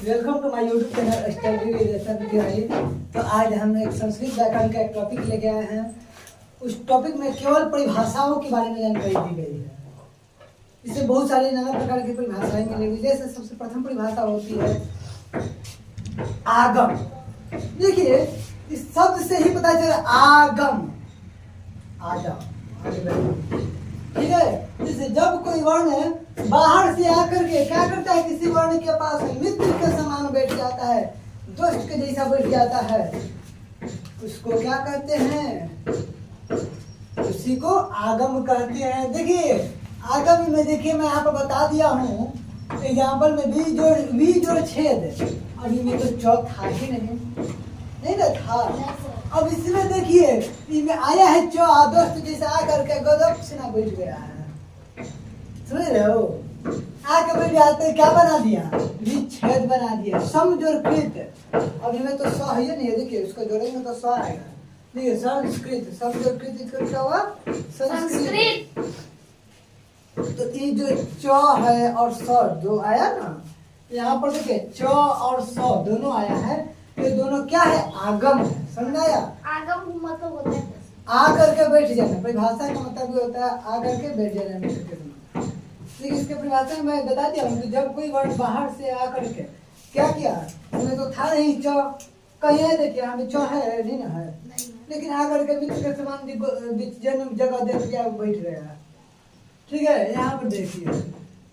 Welcome to my YouTube channel study with. तो आज हम एक संस्कृत व्याकरण का एक टॉपिक लेके आए हैं। उस टॉपिक में केवल परिभाषाओं के बारे में जानकारी दी गई है। इससे बहुत सारी नाना प्रकार की परिभाषाएं मिलेंगी। जैसे सबसे प्रथम परिभाषा होती है आगम। देखिए इस शब्द से ही पता चला आगम, ठीक है। जैसे जब कोई वर्ण बाहर से आकर के क्या करता है, किसी वर्ण के पास मित्र के समान बैठ जाता है, दोस्त के जैसा बैठ जाता है, उसको क्या कहते हैं? उसी को आगम कहते हैं। देखिए आगम में देखिए मैं यहाँ पर बता दिया हूँ एग्जाम्पल में वी जोड़ छेद। अभी में तो चौक था ही नहीं ना था। अब इसमें देखिए इसमें आया है दोस्त जैसा आकर के गदक से ना बैठ गया है, समझ रहे हो? आके बैठ जाते क्या बना दिया? विच्छेद बना दिया। समजोड़कृत अभी में तो स है नहीं है। देखिए उसको जोड़ेंगे तो स आएगा। देखिए संस्कृत, समजोड़कृत क्या हुआ? संस्कृत। तो ये जो च है और स जो आया ना, यहाँ पर देखिए च और स दोनों आया है। ये दोनों क्या है? आगम है। समझाया? आगम मतलब होता है आ करके बैठ जाना। परिभाषा का मतलब भी होता है आ करके बैठ जाना मित्र के समान। लेकिन इसके परिभाषा में मैं बता दिया हूँ कि जब कोई वर्ण बाहर से आ करके क्या किया, हमें तो था नहीं च, कहीं है देखिए हमें च है नहीं ना है, लेकिन आ करके मित्र के समान जन्म जगह देख के बैठ गया। ठीक है, यहाँ पर देखिए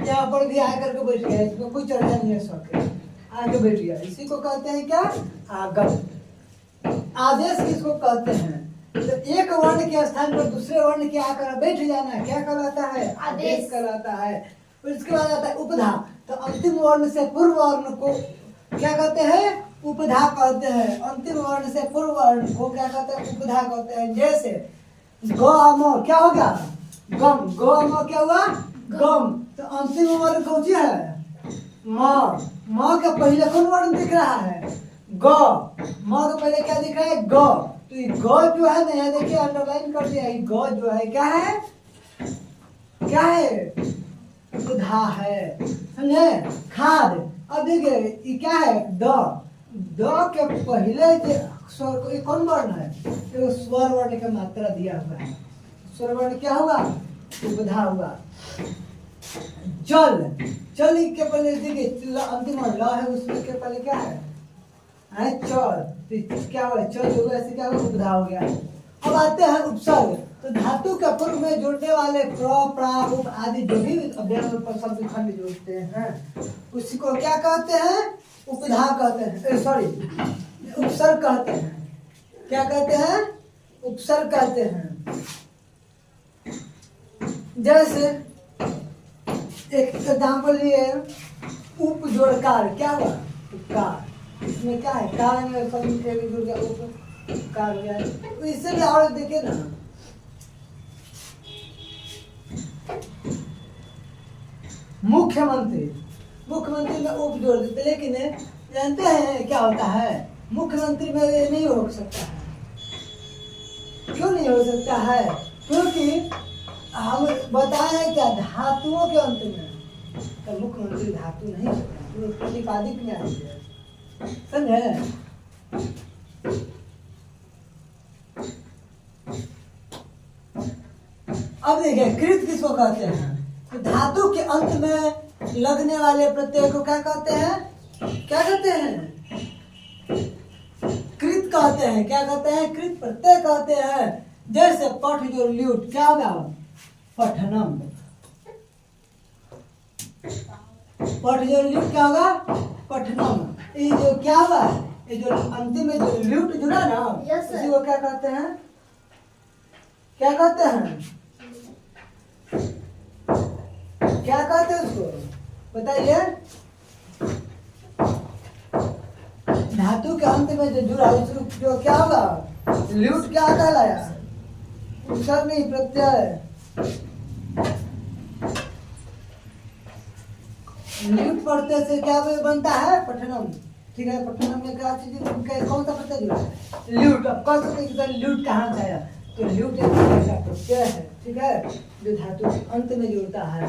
यहाँ पर भी आ करके बैठ गया, इसमें कोई चर्चा नहीं है, सके आगे बैठ गया। इसी को कहते हैं क्या? आगम। आदेश किसको कहते हैं? तो एक वर्ण के स्थान पर दूसरे वर्ण के आकर बैठ जाना क्या कहलाता है? आदेश कहलाता है। और इसके बाद आता है उपधा। तो अंतिम वर्ण से पूर्व वर्ण को क्या कहते हैं? उपधा कहते हैं। अंतिम वर्ण से पूर्व वर्ण को क्या कहते हैं? उपधा कहते हैं। जैसे गम क्या होगा? गम। गम क्या हुआ? गम। तो अंतिम वर्ण कौन सी है? म। म के पहले कौन वर्ण दिख रहा है? ग। म के पहले क्या दिख रहा है? ग। तो ये ग जो है ना, यहाँ देखिए अंडरलाइन कर दिया। ग जो है क्या है? क्या है? उपधा है, समझे? खाद। अब देखिए ये क्या है? द। द के पहले स्वर को ये कौन वर्ण है? तो स्वर वर्ण का मात्रा दिया हुआ है। स्वर वर्ण क्या हुआ? उपधा हुआ। जल। जल के पहले देखिए अंतिम वर्ण ल है, उसमें के पहले क्या है? चल। तो क्या हुआ? चल जो ऐसे क्या हुआ? उपधा हो गया। अब आते हैं उपसर्ग। तो धातु के पूर्व में जोड़ने वाले प्र, प्रा, उप आदि जो भी शब्द खंड जोड़ते हैं उसी को क्या कहते हैं? उपधा कहते हैं। सॉरी उपसर्ग कहते हैं। क्या कहते हैं? उपसर्ग कहते हैं। जैसे एक एग्जाम्पल लिए उप जोड़कार क्या हुआ? उपकार। इसमें क्या है? कार में जुड़ गया, उपकार हो गया। तो इससे भी और देखिए ना, मुख्यमंत्री। मुख्यमंत्री में उप जोड़ देते, लेकिन जानते हैं क्या होता है? मुख्यमंत्री में ये नहीं हो सकता है। क्यों नहीं हो सकता है? क्योंकि हम बताए क्या धातुओं के अंत में तो मुख्यमंत्री धातु नहीं होता, तो प्रतिपादिक में आई है। समझे? अब देखिए कृत किसको कहते हैं? तो धातु के अंत में लगने वाले प्रत्यय को क्या कहते हैं? क्या कहते हैं? कृत कहते हैं। क्या कहते हैं? कृत प्रत्यय कहते हैं। जैसे पठ जो ल्यूट क्या होगा? पठनम। पठ जो ल्यूट क्या होगा? पठनम। ये जो क्या हुआ? ये जो अंतिम में जो ल्यूट जुड़ा ना, उसी को क्या कहते हैं? क्या कहते हैं? क्या कहते हैं उसको? बताइए। धातु के अंत में जो जुड़ा उसको जो क्या होगा? ल्यूट क्या कहलाया? उपसर्ग नहीं, प्रत्यय। ल्यूट प्रत्यय से क्या बनता है? पठनम। ठीक है, पठनम में क्या चीज कौन सा प्रत्यय जुड़ा है? ल्यूट। अब कह सकते हैं कि ल्यूट कहाँ से आया? तो ल्यूट एक प्रत्यय है, ठीक है, जो धातु के अंत में जुड़ता है।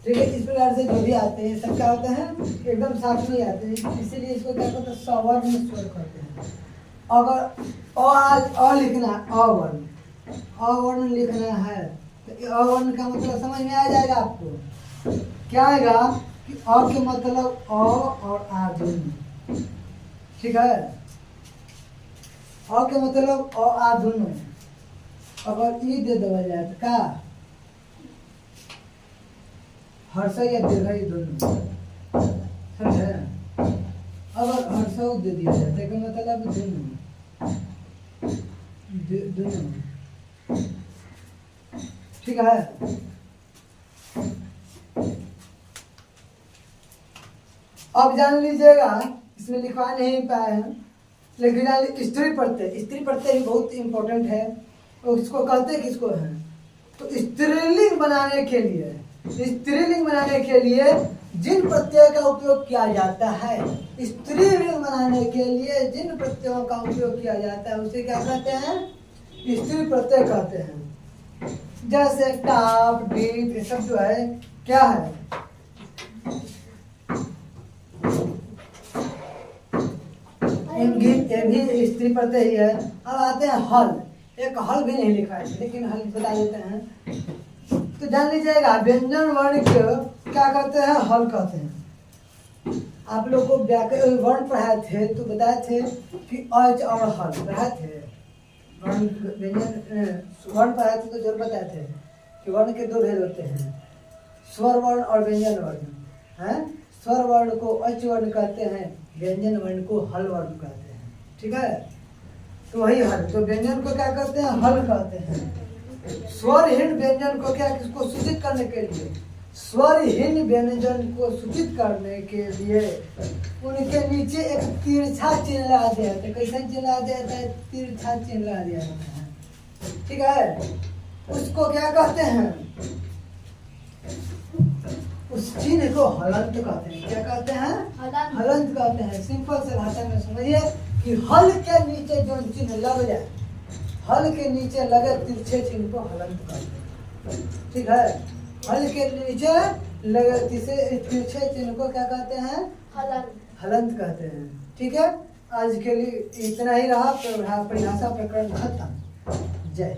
ठीक है। इस प्रकार से जो भी आते हैं सब क्या होते हैं, एकदम साथ में आते हैं, इसीलिए इसको क्या कहते हैं, सवर्ण स्वर कहते हैं। अगर अ लिखना है, अवर्ण लिखना है तो ये अवर्ण का मतलब समझ में आ जाएगा आपको। क्या आएगा कि अ के मतलब अ और आ दोनों, ठीक है। अ के मतलब अ आ दोनों। अगर ई दे देवा जाए तो का हर्ष या दीर्घ दोनों, समझे। अगर हर्ष दे दिया जाता है तो मतलब दोनों, ठीक है। अब जान लीजिएगा, इसमें लिखवा नहीं पाए हैं लेकिन जान स्त्री प्रत्यय ही बहुत इंपॉर्टेंट है। और इसको कहते किसको हैं, तो स्त्रीलिंग बनाने के लिए जिन प्रत्यय का उपयोग किया जाता है, स्त्रीलिंग बनाने के लिए जिन प्रत्ययों का उपयोग किया जाता है उसे क्या कहते हैं, स्त्री प्रत्यय कहते हैं। जैसे टाप डीप ये सब जो है क्या है, इंगित, ये भी स्त्री प्रत्यय ही है। अब आते हैं हल, एक हल भी नहीं लिखा है लेकिन हल बता देते हैं। तो जान लीजिएगा व्यंजन वर्ण को क्या कहते हैं, हल कहते हैं। आप लोग को व्याकरण वर्ण पढ़ाए थे तो बताए थे कि अज और हल पढ़ाए थे। व्यंजन वर्ण पढ़ाए थे तो जरूर बताए थे कि वर्ण के दो भेद होते हैं, स्वर वर्ण और व्यंजन वर्ण है। स्वर वर्ण को अच वर्ण कहते हैं, व्यंजन वर्ण को हल वर्ण कहते हैं, ठीक है। तो वही हल, तो व्यंजन को क्या कहते हैं, हल कहते हैं। स्वरहीन व्यंजन को क्या, किसको सूचित करने के लिए, स्वरहीन व्यंजन को सूचित करने के लिए उनके नीचे एक तिरछा चिन्ह लगा दिया जाता है। कैसा चिन्ह लगा दिया जाता है, तिरछा चिन्ह लगा दिया जाता है, ठीक है। उसको क्या कहते हैं, उस चिन्ह को हलंत कहते हैं। क्या कहते हैं, हलंत कहते हैं। सिंपल से भाषा में समझिए कि हल के नीचे जो चिन्ह लग जाए, हल के नीचे लगे तिरछे चिन्ह को हलंत कहते हैं, ठीक है। हल के नीचे लगे तिरछे चिन्ह को क्या कहते हैं, हलंत कहते हैं, ठीक है। आज के लिए इतना ही रहा। परिभाषा प्रकरण खत्म। जय।